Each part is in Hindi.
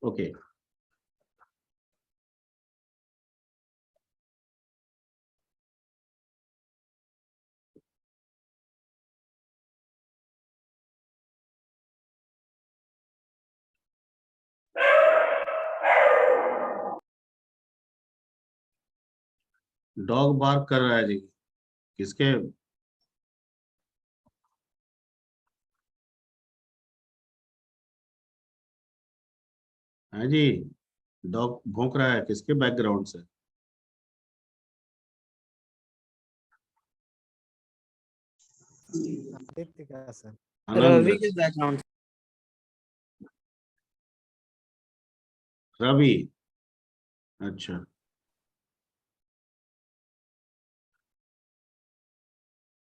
ओके डॉग बार्क कर रहा है जी, किसके? है जी, डॉग भौंक रहा है, किसके बैकग्राउंड से? आदित्य का सर। आनंद। रवि के बैकग्राउंड। रवि, अच्छा।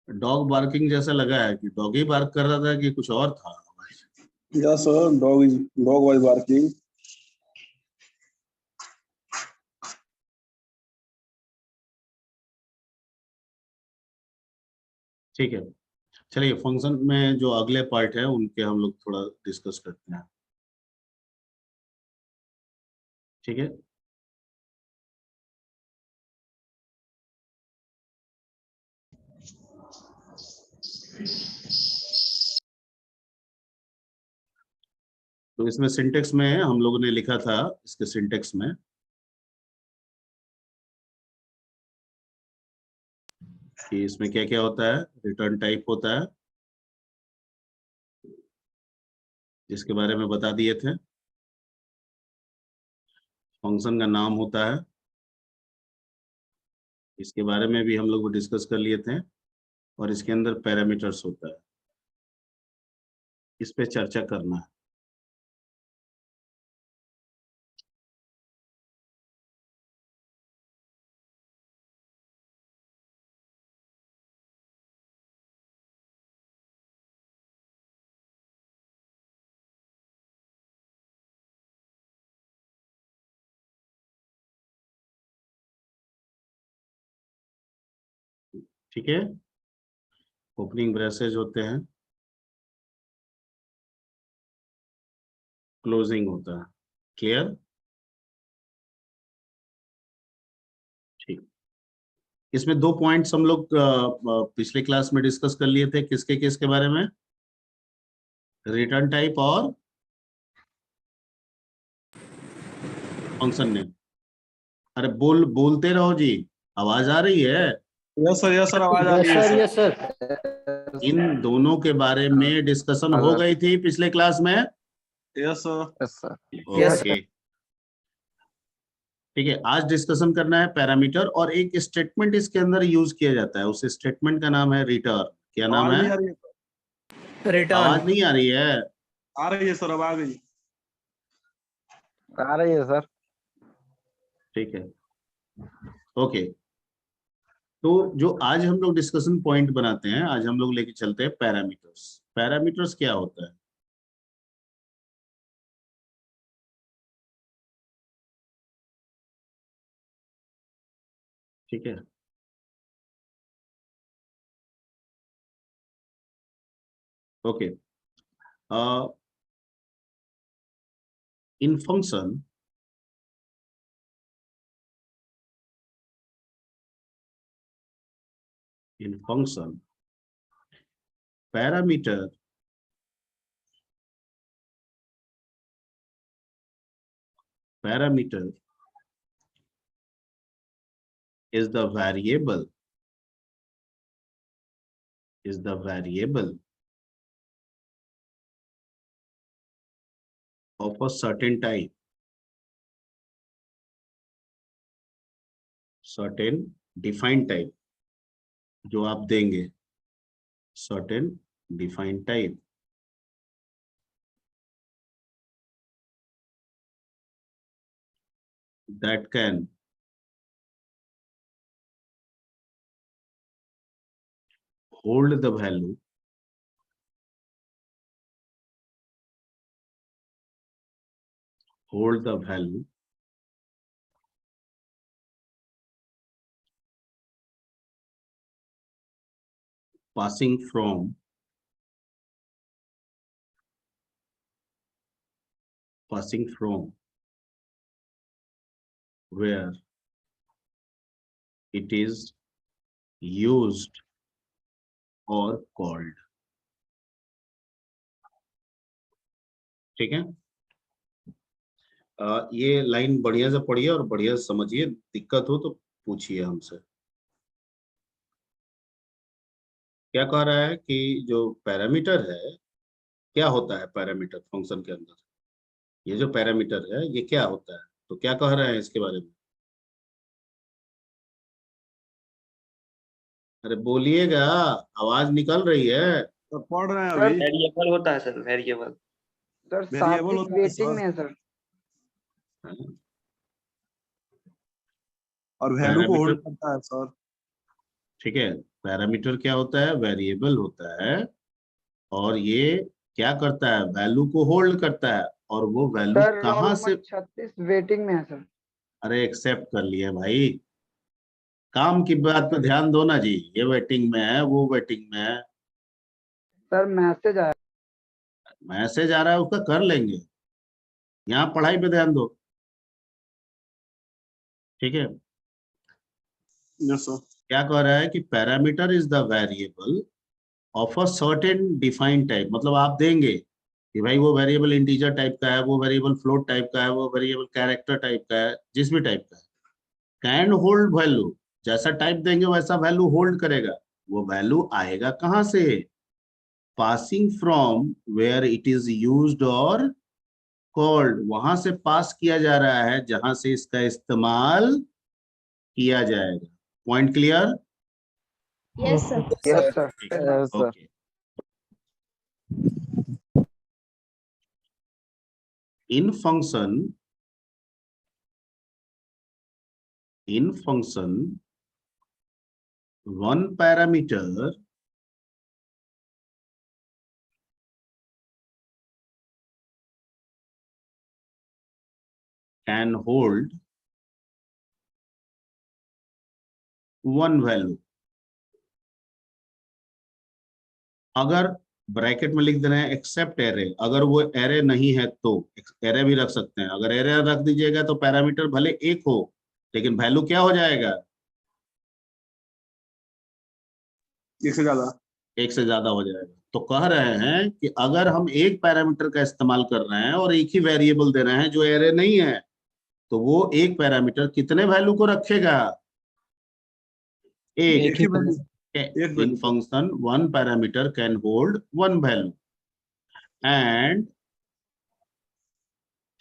डॉग बार्किंग जैसा लगा है कि डॉग ही बार्क कर रहा था कि कुछ और था? Yes, sir. Dog was barking. ठीक है, चलिए फंक्शन में जो अगले पार्ट है उनके हम लोग थोड़ा डिस्कस करते हैं। ठीक है, तो इसमें सिंटेक्स में हम लोगों ने लिखा था, इसके सिंटेक्स में कि इसमें क्या क्या होता है। रिटर्न टाइप होता है, जिसके बारे में बता दिए थे। फंक्शन का नाम होता है, इसके बारे में भी हम लोग डिस्कस कर लिए थे। और इसके अंदर पैरामीटर्स होता है, इस पे चर्चा करना है। ठीक है, ओपनिंग ब्रेसेज होते हैं, क्लोजिंग होता है। क्लियर? ठीक, इसमें दो पॉइंट्स हम लोग पिछले क्लास में डिस्कस कर लिए थे। किसके किसके बारे में? रिटर्न टाइप और फंक्शन नेम। अरे बोलते रहो जी, आवाज आ रही है? Yes, sir. Yes, sir. आवाज आ रही है सर। Yes sir. इन दोनों के बारे में डिस्कशन हो गई थी पिछले क्लास में। Yes, sir. Yes sir. Okay, ठीक है। आज डिस्कशन करना है पैरामीटर, और एक स्टेटमेंट इसके अंदर यूज किया जाता है। उस स्टेटमेंट का नाम है रिटर्न। क्या नाम आवाज है? नहीं आ रही है? रिटर्न। आवाज नहीं आ रही है? आ रही है सर, अब आ गई। आ रही है सर। ठीक है, ओके। तो जो आज हम लोग डिस्कशन पॉइंट बनाते हैं, आज हम लोग लेके चलते हैं पैरामीटर्स। पैरामीटर्स क्या होता है? ठीक है, okay. In function parameter is the variable of a certain type, certain defined type, जो आप देंगे, certain defined type, that can hold the value passing from where it is used or called। ठीक है, ये लाइन बढ़िया से पढ़िए और बढ़िया से समझिए, दिक्कत हो तो पूछिए हमसे। क्या कह रहा है कि जो पैरामीटर है, क्या होता है पैरामीटर फंक्शन के अंदर, ये जो पैरामीटर है ये क्या होता है, तो क्या कह रहे हैं इसके बारे में? अरे बोलिएगा, आवाज निकल रही है। तो पढ़ रहे हैं सर अभी। वेरिएबल होता है सर, वेरिएबल। सर वेरिएबल सात्विक होता है वेटिंग सर, में है सर। और वैल्यू को पैरामीटर, होल्ड करता है सर। ठीक है, पैरामीटर क्या होता है, वेरिएबल होता है, और ये क्या करता है, वैल्यू को होल्ड करता है, और वो वैल्यू सर रोल कहाँ से? नंबर 36 वेटिंग में है सर। अरे एक्सेप्ट कर लिए भाई, काम की बात पे ध्यान दो ना जी, ये वेटिंग में है, वो वेटिंग में है। सर मैसेज आया। मैसेज आ रहा है उसका कर लेंगे, यहाँ पढ़ाई पे ध्यान दो। ठीक है, यस सर। क्या कह रहा है कि parameter is the variable of a certain defined type, मतलब आप देंगे कि भाई वो वेरिएबल इंटीजर टाइप का है, वो वेरिएबल फ्लोट टाइप का है, वो वेरिएबल कैरेक्टर टाइप का है, जिस भी टाइप का है, कैन होल्ड वैल्यू, जैसा टाइप देंगे वैसा वैल्यू होल्ड करेगा। वो वैल्यू आएगा कहाँ से? Passing from where it is used और कॉल्ड, वहां से पास किया जा रहा है जहां से इसका इस्तेमाल किया जाएगा। Point clear? Yes sir. Yes sir. ठीक है, okay. in function one parameter can hold one value। अगर ब्रैकेट में लिख दे रहे हैं एक्सेप्ट एरे, अगर वो एरे नहीं है तो एरे भी रख सकते हैं। अगर एरे रख दीजिएगा तो पैरामीटर भले एक हो लेकिन वैल्यू क्या हो जाएगा? एक से ज्यादा। एक से ज्यादा हो जाएगा। तो कह रहे हैं कि अगर हम एक पैरामीटर का इस्तेमाल कर रहे हैं और एक ही वेरिएबल दे रहे हैं जो एरे नहीं है, तो वो एक पैरामीटर कितने वैल्यू को रखेगा? एक ही एक। Value. In function one parameter can hold one value and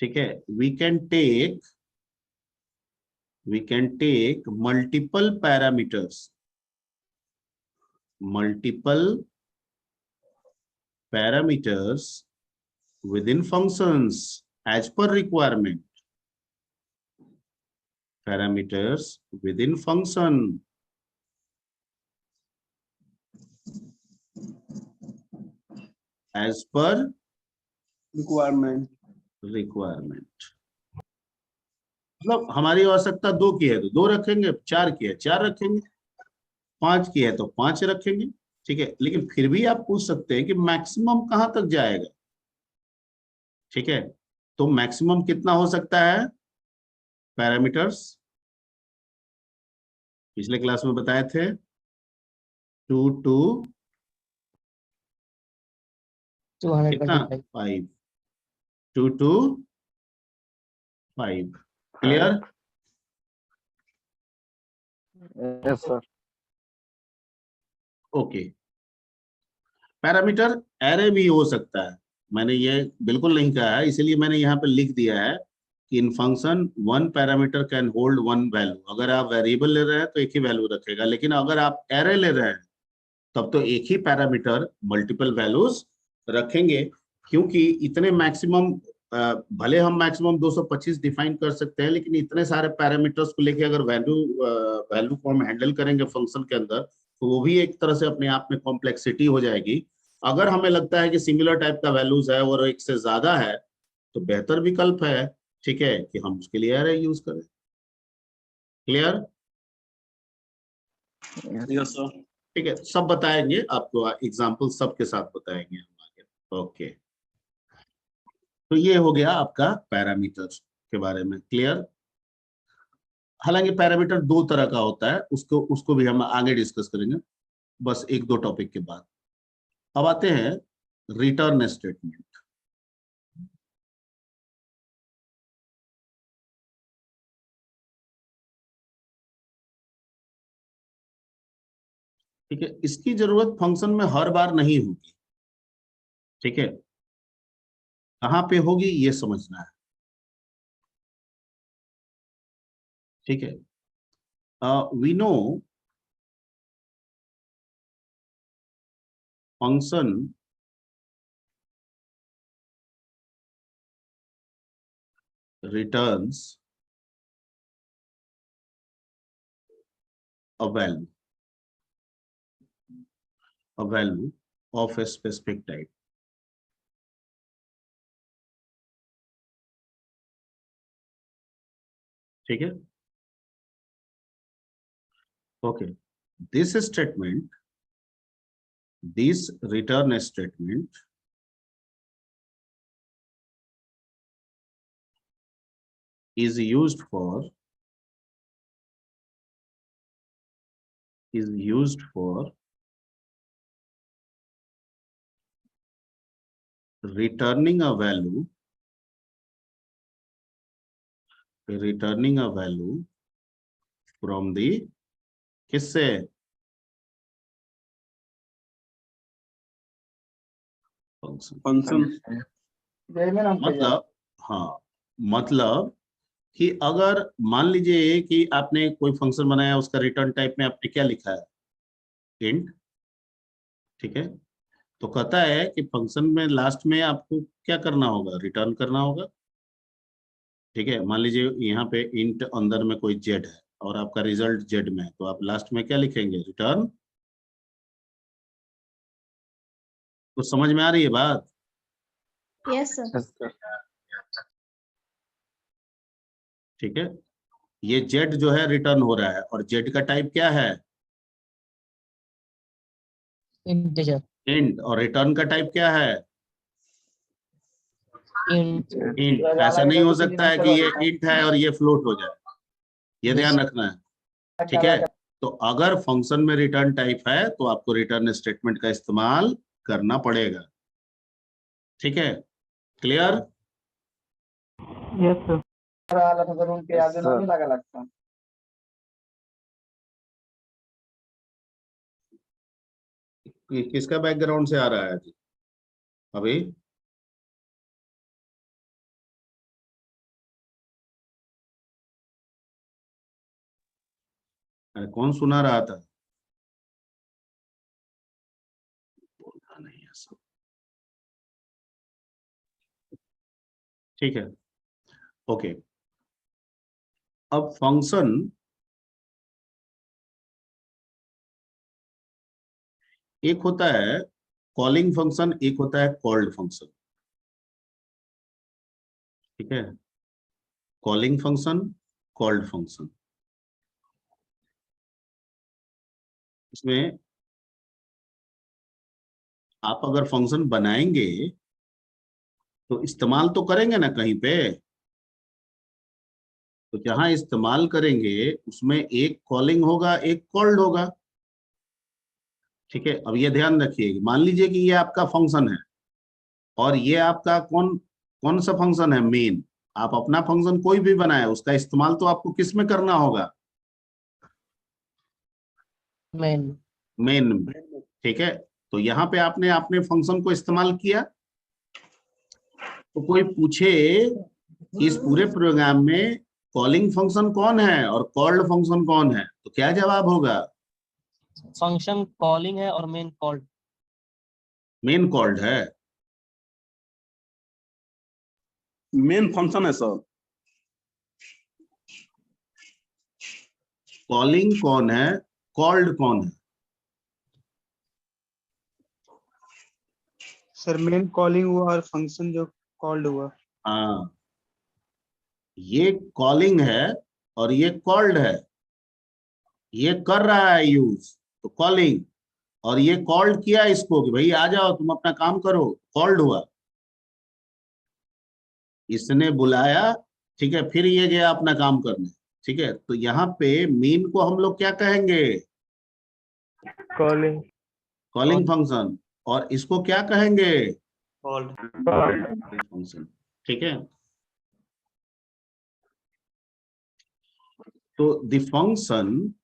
ठीक है, we can take multiple parameters within functions as per requirement। Parameters within function as per requirement. मतलब हमारी आवश्यकता 2 की है तो 2 रखेंगे, 4 की है 4 रखेंगे, 5 की है तो 5 रखेंगे। ठीक है, लेकिन फिर भी आप पूछ सकते हैं कि मैक्सिमम कहां तक जाएगा। ठीक है, तो मैक्सिमम कितना हो सकता है पैरामीटर्स? पिछले क्लास में बताए थे 2 to 5, 2 to 5। Clear? Yes sir. Okay, parameter array भी हो सकता है, मैंने ये बिल्कुल नहीं कहा है, इसलिए मैंने यहाँ पे लिख दिया है कि in function one parameter can hold one value. अगर आप वेरिएबल ले रहे हैं तो एक ही वैल्यू रखेगा, लेकिन अगर आप एरे ले रहे हैं तब तो एक ही पैरामीटर मल्टीपल वैल्यूज रखेंगे, क्योंकि इतने मैक्सिमम, भले हम मैक्सिमम 225 डिफाइन कर सकते हैं, लेकिन इतने सारे पैरामीटर्स को लेके अगर वैल्यू को हम हैंडल करेंगे फंक्शन के अंदर, तो वो भी एक तरह से अपने आप में कॉम्प्लेक्सिटी हो जाएगी। अगर हमें लगता है कि सिमिलर टाइप का वैल्यूज है और एक से ज्यादा है, तो बेहतर विकल्प है, ठीक है, कि हम उसके लिए एरे यूज करें। क्लियर? Yes sir. ठीक है, सब बताएंगे आपको, एग्जाम्पल सबके साथ बताएंगे हम आगे। ओके, तो ये हो गया आपका पैरामीटर्स के बारे में। क्लियर? हालांकि पैरामीटर दो तरह का होता है, उसको उसको भी हम आगे डिस्कस करेंगे, बस एक दो टॉपिक के बाद। अब आते हैं रिटर्न स्टेटमेंट। ठीक है, इसकी जरूरत फंक्शन में हर बार नहीं होगी। ठीक है, कहां पे होगी ये समझना है। ठीक है, we know function returns a value of a specific type. ठीक है, okay, this return statement is used for returning a value from the किससे, फंक्शन मतलब, हाँ, मतलब कि अगर मान लीजिए कि आपने कोई फंक्शन बनाया, उसका रिटर्न टाइप में आपने क्या लिखा है, इंट। ठीक है, तो कहता है कि फंक्शन में लास्ट में आपको क्या करना होगा, रिटर्न करना होगा। ठीक है, मान लीजिए यहाँ पे इंट अंदर में कोई जेड है और आपका रिजल्ट जेड में है, तो आप लास्ट में क्या लिखेंगे, रिटर्न। तो समझ में आ रही है बात? Yes, sir. ठीक है, ये जेड जो है रिटर्न हो रहा है, और जेड का टाइप क्या है, इंटीजर। इंट, और रिटर्न का टाइप क्या है, इंट। इंट। ऐसा नहीं हो सकता है कि ये इंट है और ये फ्लोट हो जाए, ये ध्यान रखना है। ठीक है, तो अगर फंक्शन में रिटर्न टाइप है तो आपको रिटर्न स्टेटमेंट का इस्तेमाल करना पड़ेगा। ठीक है, क्लियर? Yes sir. किसका बैकग्राउंड से आ रहा है जी अभी? अरे कौन सुना रहा था? बोलना नहीं है सब। ठीक है, ओके। अब फंक्शन एक होता है कॉलिंग फंक्शन, एक होता है कॉल्ड फंक्शन। ठीक है, कॉलिंग फंक्शन, कॉल्ड फंक्शन। इसमें आप अगर फंक्शन बनाएंगे तो इस्तेमाल तो करेंगे ना कहीं पे, तो जहां इस्तेमाल करेंगे उसमें एक कॉलिंग होगा, एक कॉल्ड होगा। ठीक है, अब ये ध्यान रखिए, मान लीजिए कि ये आपका फंक्शन है और ये आपका कौन कौन सा फंक्शन है, मेन। आप अपना फंक्शन कोई भी बनाए, उसका इस्तेमाल तो आपको किस में करना होगा, मेन। मेन में। ठीक है, तो यहाँ पे आपने अपने फंक्शन को इस्तेमाल किया, तो कोई पूछे इस पूरे प्रोग्राम में कॉलिंग फंक्शन कौन है और कॉल्ड फंक्शन कौन है, तो क्या जवाब होगा, फंक्शन कॉलिंग है और मेन कॉल्ड। मेन कॉल्ड है। मेन फंक्शन है सर। कॉलिंग कौन है, कॉल्ड कौन है? सर मेन कॉलिंग हुआ और फंक्शन जो कॉल्ड हुआ। हाँ, ये कॉलिंग है और ये कॉल्ड है। ये कर रहा है यूज, तो कॉलिंग, और ये कॉल्ड किया इसको कि भाई आ जाओ तुम अपना काम करो, कॉल्ड हुआ। इसने बुलाया, ठीक है, फिर ये गया अपना काम करने, ठीक है, तो यहाँ पे मेन को हम लोग क्या कहेंगे? Calling calling function. और इसको क्या कहेंगे? Called. फंक्शन। ठीक है, तो the function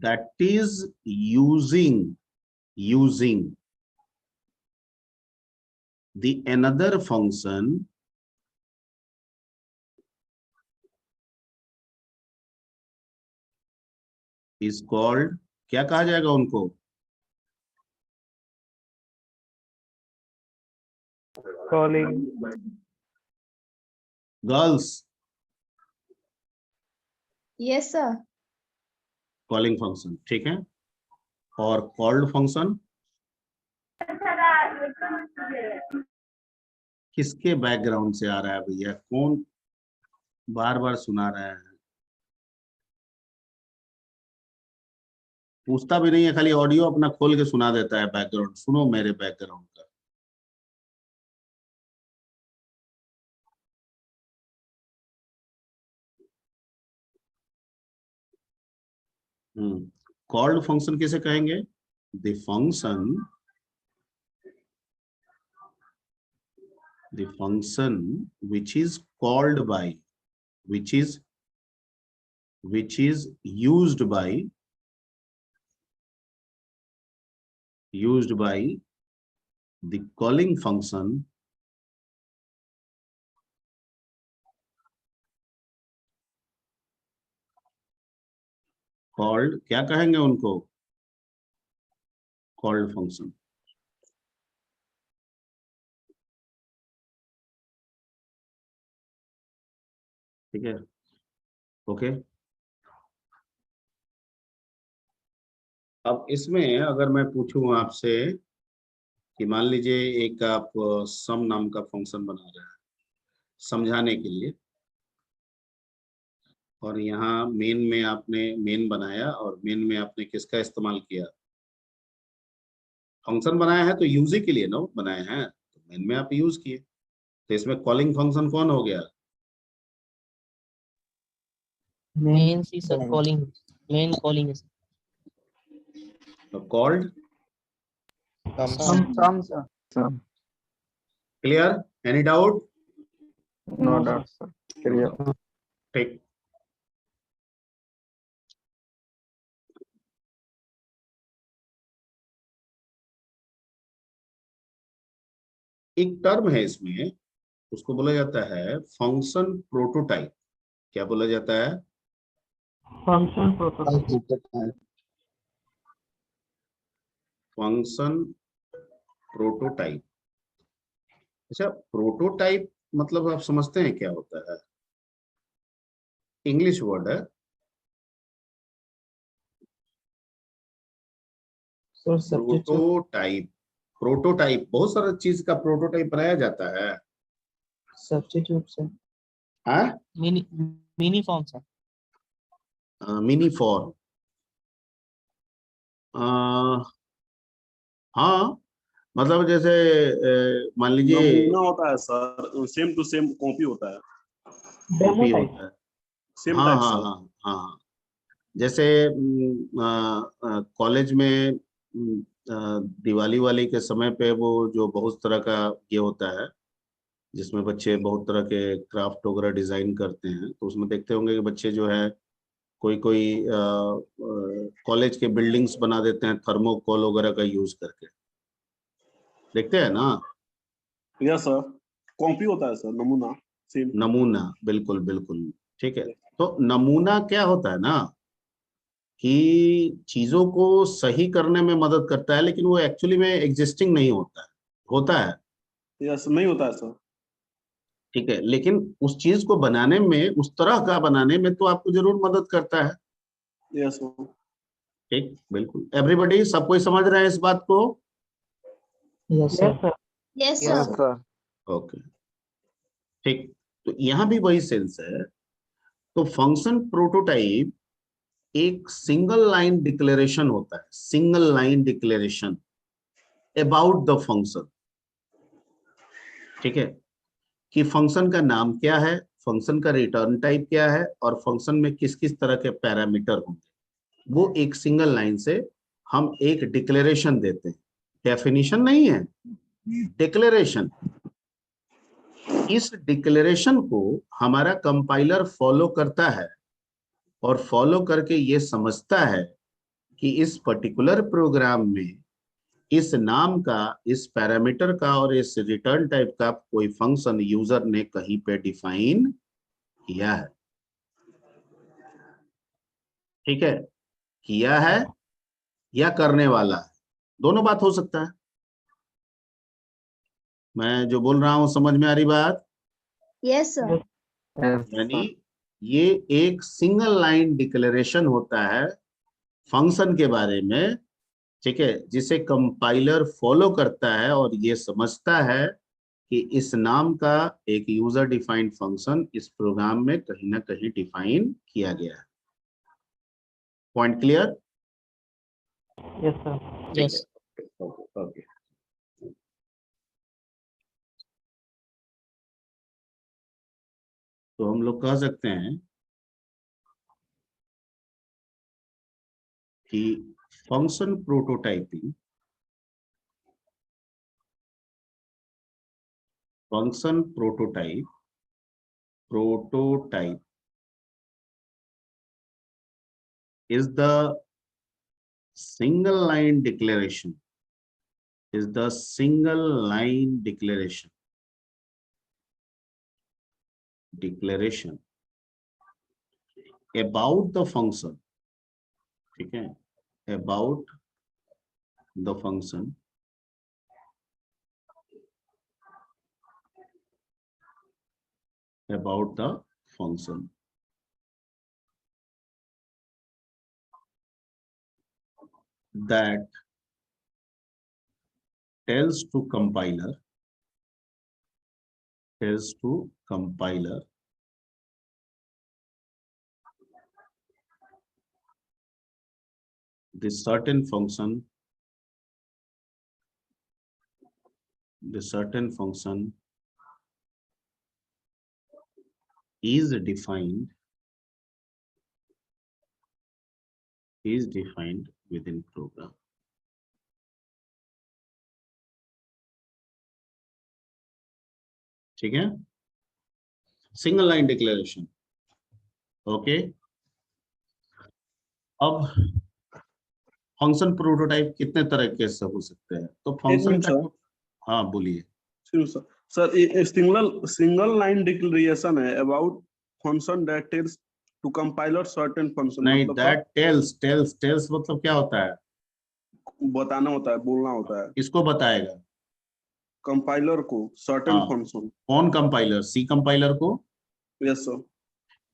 that is using the another function is called, क्या कहा जाएगा उनको? Calling girls, Yes, sir. Calling function. ठीक है, और कॉल्ड फंक्शन किसके बैकग्राउंड से आ रहा है भैया? कौन बार बार सुना रहा है? पूछता भी नहीं है, खाली ऑडियो अपना खोल के सुना देता है। बैकग्राउंड सुनो मेरे बैकग्राउंड का। कॉल्ड फंक्शन किसे कहेंगे? The function which is called by, which is used by the calling function called, क्या कहेंगे उनको? Called function. ठीक है, ओके। अब इसमें अगर मैं पूछूं आपसे कि मान लीजिए एक आप सम नाम का फंक्शन बना रहे हैं समझाने के लिए, और यहाँ मेन में आपने मेन बनाया, और मेन में आपने किसका इस्तेमाल किया? फंक्शन बनाया है तो यूज ही के लिए ना बनाए हैं, तो मेन में आप यूज किए, तो इसमें कॉलिंग फंक्शन कौन हो गया? मेन सी सर, कॉलिंग, मेन कॉलिंग है सर। तो called, sum sir clear? Any doubt? No doubt sir clear ठीक, एक टर्म है इसमें, उसको बोला जाता है फंक्शन प्रोटोटाइप। क्या बोला जाता है? Function prototype function prototype. अच्छा, प्रोटोटाइप मतलब आप समझते हैं क्या होता है? इंग्लिश वर्ड है। प्रोटोटाइप, प्रोटोटाइप बहुत सारा चीज का प्रोटोटाइप बनाया जाता है। सब्स्टिट्यूट सर, हाँ, mini form sir. Mini form, हाँ, मतलब जैसे मान लीजिए नमूना होता है सर, सेम टू सेम कॉपी होता है, कॉपी होता है। सेम हाँ टाइप हाँ सर। हाँ हाँ, जैसे कॉलेज में दिवाली वाली के समय पे वो जो बहुत तरह का ये होता है, जिसमें बच्चे बहुत तरह के क्राफ्ट वगैरह डिजाइन करते हैं, तो उसमें देखते होंगे कि बच्चे जो है कोई कोई कॉलेज के बिल्डिंग्स बना देते हैं थर्मोकोल वगैरह का यूज करके, देखते हैं ना? यस सर, कॉपी होता है सर, नमूना सेम। नमूना, बिल्कुल बिल्कुल, ठीक है। तो नमूना क्या होता है ना, कि चीजों को सही करने में मदद करता है, लेकिन वो एक्चुअली में एग्जिस्टिंग नहीं होता है, होता है, यस नहीं होता है सर। ठीक है, लेकिन उस चीज को बनाने में, उस तरह का बनाने में तो आपको जरूर मदद करता है। Yes sir. ठीक, बिल्कुल। एवरीबॉडी, सब कोई समझ रहे हैं इस बात को? Yes sir. Yes, sir. Sir okay, ठीक। तो यहाँ भी वही सेंस है। तो फंक्शन प्रोटोटाइप एक सिंगल लाइन डिक्लेरेशन होता है, single line declaration about the function. ठीक है, कि फंक्शन का नाम क्या है, फंक्शन का रिटर्न टाइप क्या है और फंक्शन में किस किस तरह के पैरामीटर होंगे, वो एक सिंगल लाइन से हम एक डिक्लेरेशन देते हैं। डेफिनेशन नहीं है, डिक्लेरेशन। इस डिक्लेरेशन को हमारा कंपाइलर फॉलो करता है और फॉलो करके ये समझता है कि इस पर्टिकुलर प्रोग्राम में इस नाम का, इस पैरामीटर का और इस रिटर्न टाइप का कोई फंक्शन यूजर ने कहीं पे डिफाइन किया है। ठीक है, किया है या करने वाला है, दोनों बात हो सकता है। मैं जो बोल रहा हूं समझ में आ रही बात? Yes, sir. Yes, यानी sir. ये एक सिंगल लाइन डिक्लेरेशन होता है फंक्शन के बारे में, ठीक है, जिसे कंपाइलर फॉलो करता है और ये समझता है कि इस नाम का एक यूजर डिफाइंड फंक्शन इस प्रोग्राम में कहीं ना कहीं डिफाइन किया गया है। Point clear? Yes, sir. Yes. Okay. तो हम लोग कह सकते हैं कि function prototyping, function prototype is the single line declaration, declaration about the function, ठीक है, about the function that tells to compiler this certain function is defined within program। ठीक है, सिंगल लाइन डिक्लेरेशन। ओके, अब फंक्शन प्रोटोटाइप कितने तरीके से हो सकते हैं? तो फंक्शन मिनट का, सर। हाँ बोलिए। सर ये सिंगल लाइन डिक्लेरेशन है about function that tells to compiler certain function, नहीं, मतलब दैट टेल्स मतलब क्या होता है? बताना होता है, बोलना होता है किसको बताएगा? कंपाइलर को सर्टेन हाँ, फंक्शन। कौन कंपाइलर? सी कंपाइलर को, यस सर।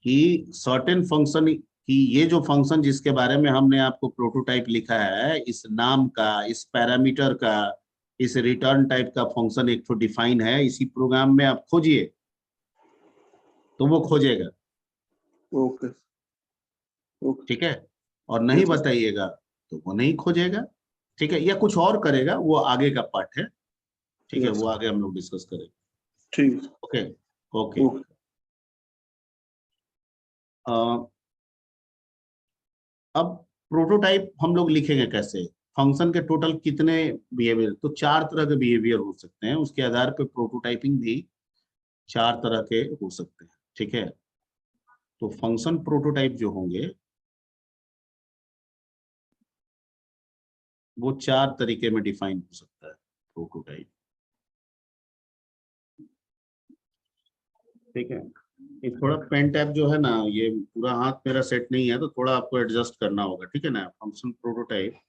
कि सर्टेन फंक्शन की, ये जो फंक्शन जिसके बारे में हमने आपको प्रोटोटाइप लिखा है, इस नाम का, इस पैरामीटर का, इस रिटर्न टाइप का फंक्शन एक तो डिफाइन है, इसी प्रोग्राम में आप खोजिए तो वो खोजेगा। Okay okay. ठीक है, और नहीं बताइएगा तो वो नहीं खोजेगा। ठीक है, या कुछ और करेगा, वो आगे का पार्ट है। ठीक है, Yes. वो आगे हम लोग डिस्कस करेंगे। ठीक। Okay okay. अब प्रोटोटाइप हम लोग लिखेंगे कैसे? फंक्शन के टोटल कितने बिहेवियर? तो 4 तरह के बिहेवियर हो सकते हैं, उसके आधार पे प्रोटोटाइपिंग भी 4 तरह के हो सकते हैं। ठीक है, तो फंक्शन प्रोटोटाइप जो होंगे वो 4 तरीके में डिफाइन हो सकता है प्रोटोटाइप। ठीक है, ये थोड़ा पेन टैप जो है ना, ये पूरा हाथ मेरा सेट नहीं है, तो थोड़ा आपको एडजस्ट करना होगा। ठीक है ना, function prototype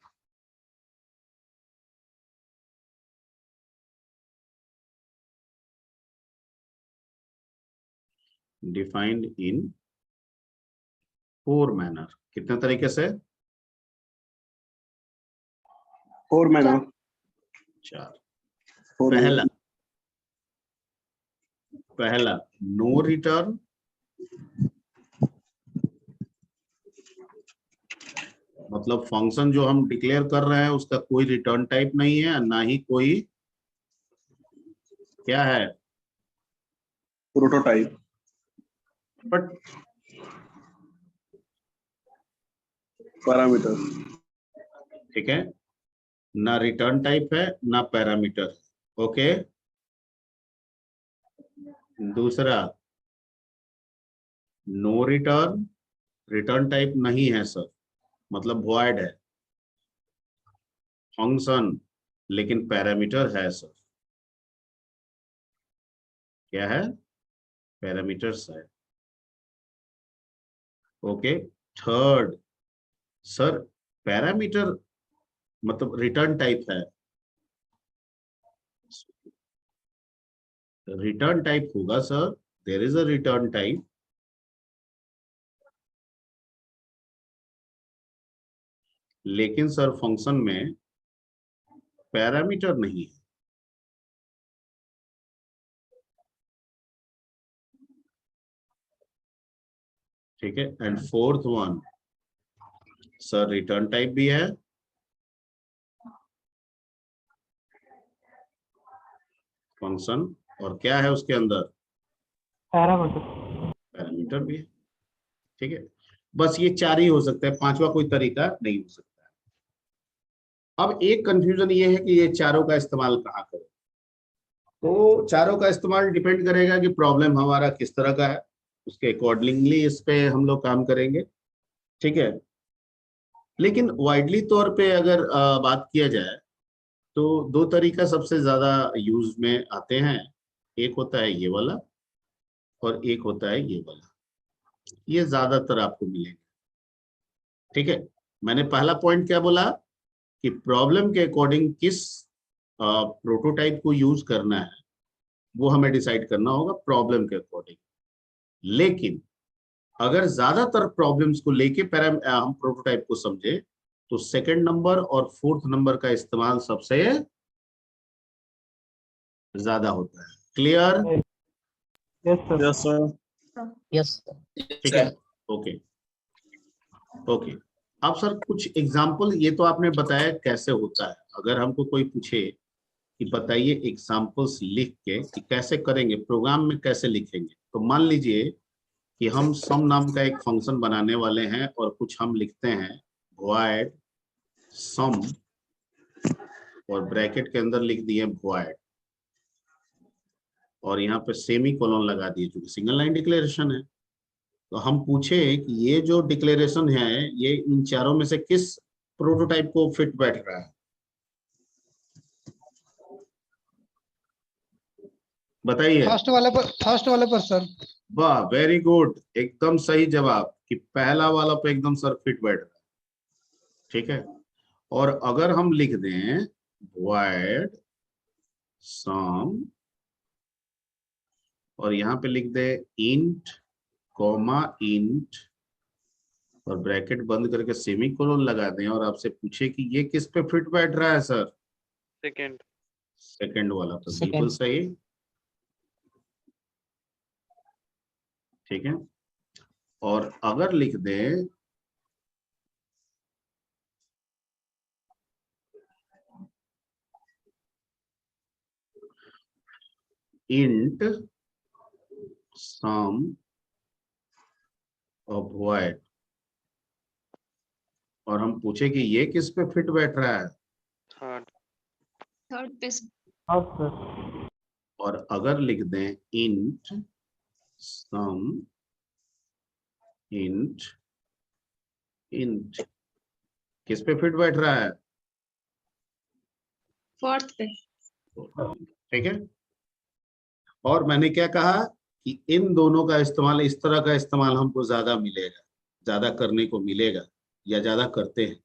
defined in 4 manner. कितने तरीके से? 4 मैनर। 4। पहला नो रिटर्न, मतलब फंक्शन जो हम डिक्लेयर कर रहे हैं उसका कोई रिटर्न टाइप नहीं है, ना ही कोई क्या है, प्रोटोटाइप। But parameter. ठीक है, ना रिटर्न टाइप है ना पैरामीटर। ओके, दूसरा नो रिटर्न, रिटर्न टाइप नहीं है सर, मतलब वॉइड है। फंक्शन लेकिन पैरामीटर है सर। क्या है? पैरामीटर्स है। ओके, थर्ड सर पैरामीटर मतलब रिटर्न टाइप है, रिटर्न टाइप होगा sir, there is a return type, लेकिन सर फंक्शन में पैरामीटर नहीं है। ठीक है, and fourth one sir return type भी है, फंक्शन, और क्या है उसके अंदर? पैरामीटर। पैरामीटर भी है। ठीक है, बस ये चार ही हो सकता है, पांचवा कोई तरीका नहीं हो सकता है। अब एक कंफ्यूजन ये है कि ये चारों का इस्तेमाल कहाँ करें। तो चारों का इस्तेमाल डिपेंड करेगा कि प्रॉब्लम हमारा किस तरह का है, उसके अकॉर्डिंगली इस पे हम लोग काम करेंगे। ठीक है, लेकिन वाइडली तौर पे अगर बात किया जाए तो दो तरीका सबसे ज्यादा यूज में आते हैं, एक होता है ये वाला और एक होता है ये वाला, ये ज्यादातर आपको मिलेंगे। ठीक है, मैंने पहला पॉइंट क्या बोला कि प्रॉब्लम के अकॉर्डिंग किस प्रोटोटाइप को यूज करना है वो हमें डिसाइड करना होगा प्रॉब्लम के अकॉर्डिंग। लेकिन अगर ज्यादातर प्रॉब्लम्स को लेके हम प्रोटोटाइप को समझे तो सेकंड नंबर और फोर्थ नंबर का इस्तेमाल सबसे ज्यादा होता है। Clear? Yes sir. Yes sir. Yes ठीक है, ओके ओके। अब सर कुछ एग्जाम्पल, ये तो आपने बताया कैसे होता है, अगर हमको कोई पूछे कि बताइए एग्जाम्पल्स लिख के कि कैसे करेंगे, प्रोग्राम में कैसे लिखेंगे, तो मान लीजिए कि हम सम नाम का एक फंक्शन बनाने वाले हैं और कुछ हम लिखते हैं void सम और ब्रैकेट के अंदर लिख दिए void और यहाँ पे सेमी कोलन लगा दिए क्योंकि सिंगल लाइन डिक्लेरेशन है। तो हम पूछे कि ये जो डिक्लेरेशन है ये इन चारों में से किस प्रोटोटाइप को फिट बैठ रहा है, बताइए। फर्स्ट वाले पर सर। वाह, वेरी गुड, एकदम सही जवाब कि पहला वाला पे एकदम सर फिट बैठ रहा है। ठीक है, और अगर हम लिख दें void sum और यहाँ पे लिख दे int कॉमा int और ब्रैकेट बंद करके सेमी कोलन लगा दें और आपसे पूछे कि ये किस पे फिट बैठ रहा है सर, सेकंड। सेकंड वाला, तो Second. बिल्कुल सही। ठीक है, और अगर लिख दें int sum of void और हम पूछे कि ये किस पे फिट बैठ रहा है, थर्ड। थर्ड पे हाँ सर। और अगर लिख दें int sum int int किस पे फिट बैठ रहा है, फोर्थ पे। ठीक है। और मैंने क्या कहा कि इन दोनों का इस्तेमाल, इस तरह का इस्तेमाल हमको ज्यादा मिलेगा, ज्यादा करने को मिलेगा या ज्यादा करते हैं,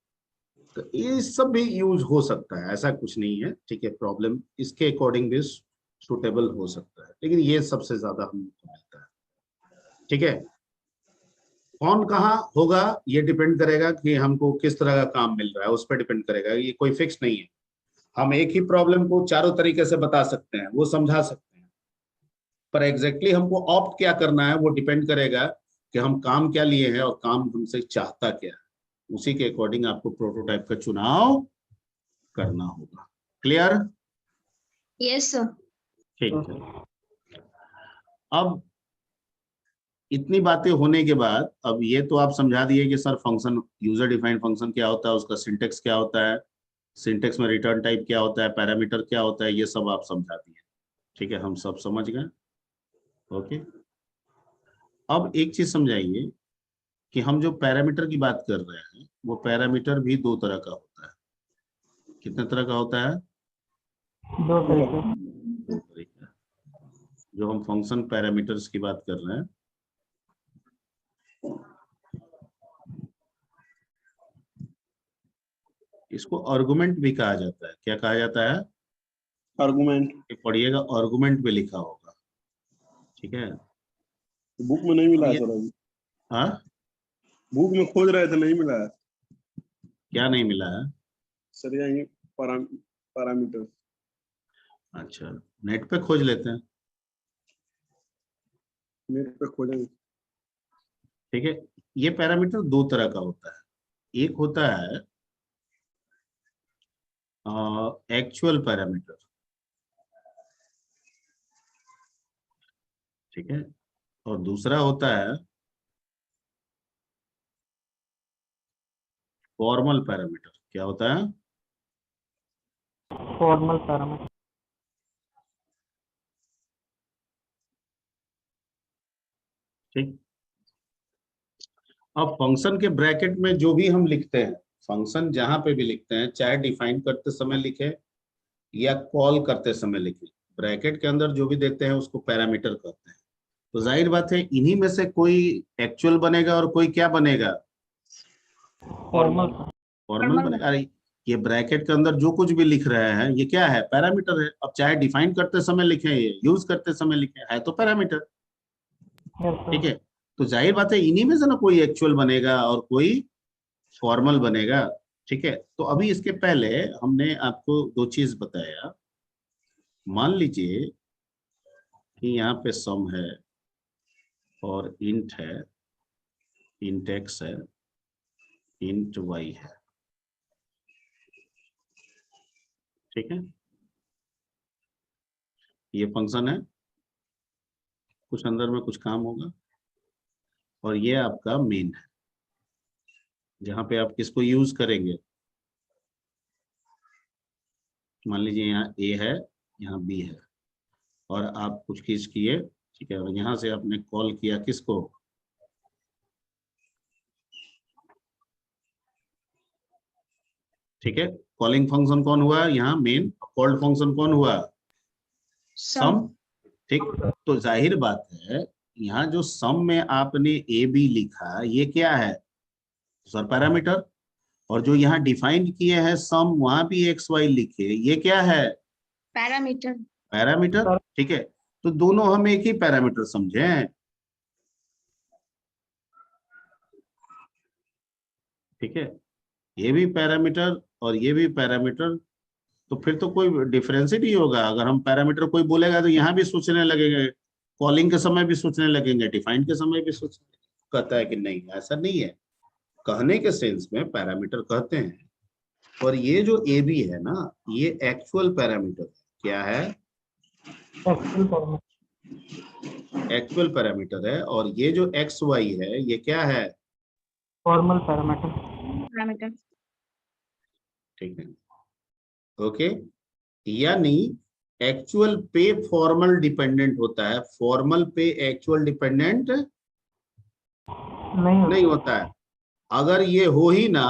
तो ये सब भी यूज हो सकता है, ऐसा कुछ नहीं है। ठीक है, प्रॉब्लम इसके अकॉर्डिंग भी सुटेबल हो सकता है, लेकिन ये सबसे ज्यादा हमको मिलता है। ठीक है, कौन कहाँ होगा ये डिपेंड करेगा कि हमको किस तरह का काम मिल रहा है, उस पर डिपेंड करेगा, ये कोई फिक्स नहीं है। हम एक ही प्रॉब्लम को चारों तरीके से बता सकते हैं, वो समझा सकते हैं, पर एग्जैक्टली हमको ऑप्ट क्या करना है वो डिपेंड करेगा कि हम काम क्या लिए हैं और काम हमसे चाहता क्या है, उसी के अकॉर्डिंग आपको प्रोटोटाइप का चुनाव करना होगा। क्लियर? Yes sir. ठीक है, अब इतनी बातें होने के बाद अब ये तो आप समझा दिए कि sir function, user defined function क्या होता है, उसका सिंटेक्स क्या होता है, सिंटेक्स में रिटर्न टाइप क्या होता है, पैरामीटर क्या होता है, ये सब आप समझा दिए। ठीक है, हम सब समझ गए। ओके, अब एक चीज समझाइए कि हम जो पैरामीटर की बात कर रहे हैं वो पैरामीटर भी दो तरह का होता है। कितने तरह का होता है? 2 तरीके। दो तरीका। जो हम फंक्शन पैरामीटर्स की बात कर रहे हैं, इसको आर्गुमेंट भी कहा जाता है। क्या कहा जाता है? आर्गुमेंट। ये पढ़िएगा, आर्गुमेंट पे लिखा होगा। ठीक है, बुक में नहीं मिला है ये- सर अभी। हाँ, बुक में खोज रहे थे, नहीं मिला है क्या नहीं मिला है? सर। यही पैरामीटर। अच्छा, नेट पे खोज लेते हैं। नेट पे खोजेंगे। ठीक है, ये पैरामीटर दो तरह का होता है। एक होता है एक्चुअल पैरामीटर। ठीक है, और दूसरा होता है फॉर्मल पैरामीटर। क्या होता है? Formal parameter. ठीक, अब फंक्शन के ब्रैकेट में जो भी हम लिखते हैं, फंक्शन जहां पे भी लिखते हैं, चाहे डिफाइन करते समय लिखे या कॉल करते समय लिखे, ब्रैकेट के अंदर जो भी देते हैं उसको पैरामीटर कहते हैं। तो जाहिर बात है इन्हीं में से कोई एक्चुअल बनेगा और कोई क्या बनेगा? फॉर्मल। फॉर्मल बनेगा। अरे ये ब्रैकेट के अंदर जो कुछ भी लिख रहे हैं ये क्या है? पैरामीटर है। अब चाहे डिफाइन करते समय लिखें, ये यूज करते समय लिखें, है तो पैरामीटर। ठीक है, तो जाहिर बात है इन्हीं में से ना कोई एक्चुअल बनेगा और कोई फॉर्मल बनेगा। ठीक है, तो अभी इसके पहले हमने आपको दो चीज बताया। मान लीजिए कि यहाँ पे सम है और इंट है, इंट एक्स है, इंट वाई है। ठीक है, ये फंक्शन है, कुछ अंदर में कुछ काम होगा, और ये आपका मेन है जहां पे आप किसको यूज करेंगे। मान लीजिए यहाँ ए है, यहाँ बी है, और आप कुछ चीज किए। ठीक है, और यहाँ से आपने कॉल किया किसको? ठीक है, कॉलिंग फंक्शन कौन हुआ यहाँ? मेन। कॉल्ड फंक्शन कौन हुआ? सम। ठीक, तो जाहिर बात है यहाँ जो सम में आपने ए बी लिखा, ये क्या है? Sir parameter. और जो यहाँ डिफाइन किए हैं सम, वहां भी एक्स वाई लिखे, ये क्या है? पैरामीटर। पैरामीटर। ठीक है, तो दोनों हम एक ही पैरामीटर समझे हैं। ठीक है, ये भी पैरामीटर और ये भी पैरामीटर, तो फिर तो कोई डिफरेंस ही नहीं होगा। अगर हम पैरामीटर कोई बोलेगा तो यहाँ भी सोचने लगेंगे, कॉलिंग के समय भी सोचने लगेंगे, डिफाइन के समय भी सोचने। कहता है कि नहीं, ऐसा नहीं है। कहने के सेंस में पैरामीटर कहते हैं। और ये जो ए बी है ना, ये एक्चुअल पैरामीटर है। क्या है? Actual parameter. एक्चुअल पैरामीटर है। और ये जो एक्स वाई है ये क्या है? Formal parameter. पैरामीटर। ठीक है, ओके। यानी एक्चुअल पे फॉर्मल डिपेंडेंट होता है, फॉर्मल पे एक्चुअल डिपेंडेंट नहीं होता है। अगर ये हो ही ना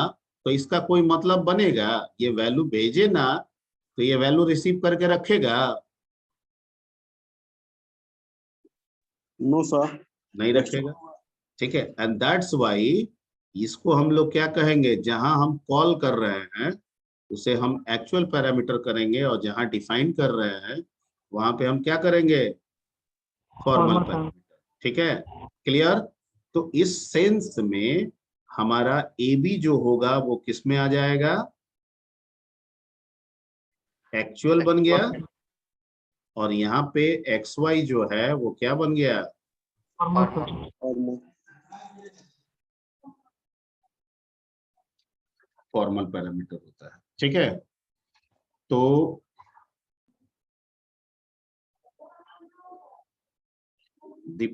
तो इसका कोई मतलब बनेगा? ये वैल्यू भेजे ना तो ये वैल्यू रिसीव करके रखेगा? No sir. नहीं रखेगा। ठीक है, एंड दैट्स वाई इसको हम लोग क्या कहेंगे? जहां हम कॉल कर रहे हैं उसे हम एक्चुअल पैरामीटर करेंगे, और जहां डिफाइन कर रहे हैं वहां पे हम क्या करेंगे? Formal parameter. ठीक है, क्लियर? तो इस सेंस में हमारा ए बी जो होगा वो किस में आ जाएगा? एक्चुअल बन गया। और यहाँ पे एक्स वाई जो है वो क्या बन गया? फॉर्मल पैरामीटर होता है। ठीक है, तो the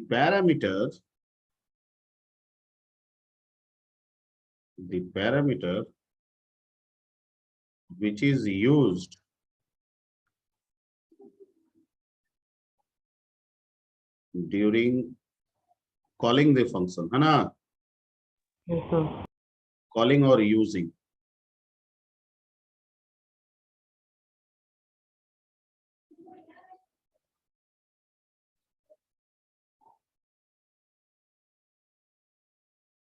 parameter which is used during calling the function, है ना? Yes, sir. Calling or using.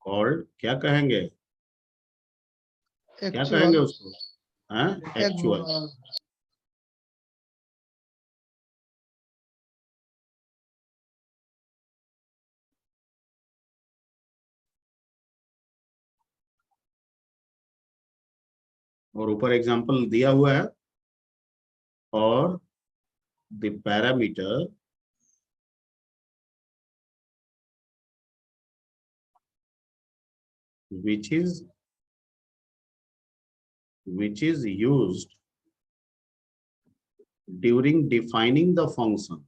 Called क्या कहेंगे? क्या कहेंगे उसको? हाँ, actual. और ऊपर एग्जांपल दिया हुआ है, और the parameter which is used during defining the function,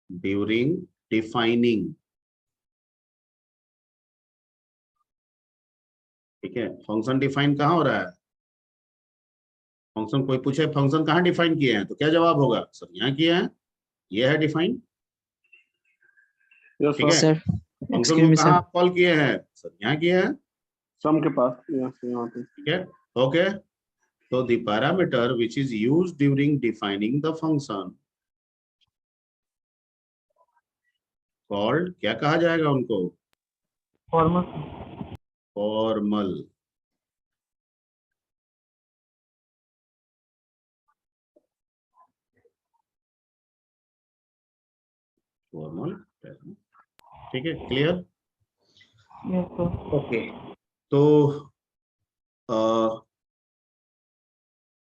during defining, ठीक है? फंक्शन डिफाइन कहाँ हो रहा है? फंक्शन, कोई पूछे फंक्शन कहाँ डिफाइन किए हैं, तो क्या जवाब होगा? सर यहाँ किए हैं, ये है डिफाइन, Yes, ठीक है? सर फंक्शन एक्सक्यूज को मी कहाँ सर आप कॉल किए हैं? सर यहाँ किए हैं, सम के पास यहाँ पे। ठीक है? ओके, तो the parameter which is used during defining the function called, क्या कहा जाएगा उनको? Formal. फॉर्मल. फॉर्मल, ठीक है? क्लियर? Yes, sir. ओके, तो